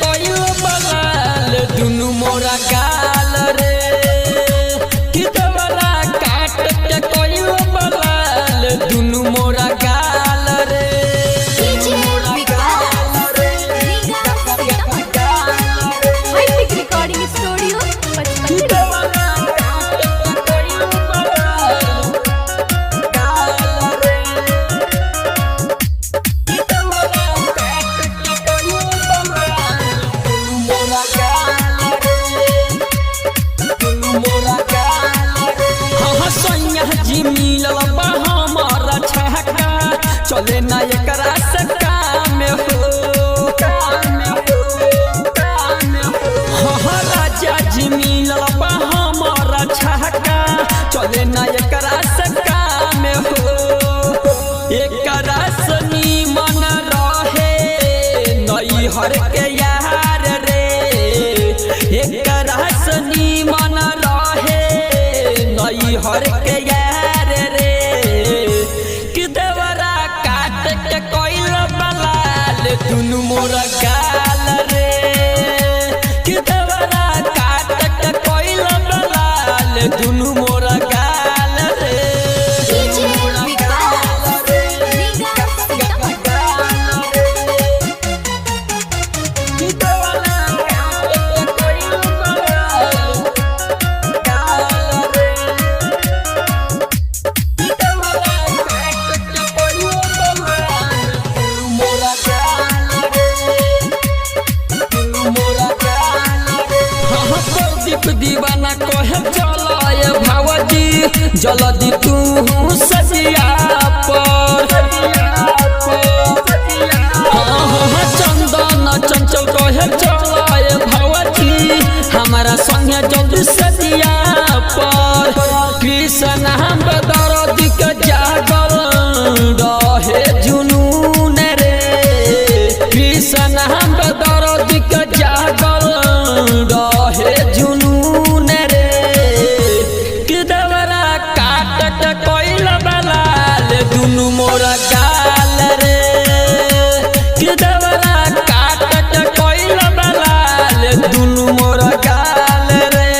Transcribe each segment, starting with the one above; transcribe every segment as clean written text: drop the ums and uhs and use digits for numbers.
कोइल बलाल दुनु मोरा गाल रे कि देवरा काट के कोइल बलाल दुनु मोरा गाल रे रिकॉर्डिंग स्टूडियो जी मिलल बा हमारा छक्का चले ना एकरा से काम हो राजा जी मिलल बा हमारा छक्का चले ना एकरा से काम हो एकरा से निमन रहे नई हर के यार रे एकरा से निमन रहे नई हर के यार रे कि देवरा काट के कोइल बलाल दुनु मोरा गाल रे कि देवरा काट के कोइल बलाल दुनु मोरा गाल रे दीवाना कहे चलाए भावजी जल्दी तू सजिया पर चंदन चंचल कहे चलाए भावजी हमारा संगे जल्दी सजिया पर कृष्ण हम दर्द के जागल रहे जुनून रे कृष्ण हम दर्द के जागल रहे जुनून रे कि देवरा काट के कोइल बलाल दुनु मोरा गाल रे कि देवरा काट के कोइल बलाल दुनु मोरा गाल रे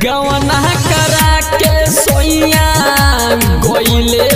गवना करा के सोइया गोइले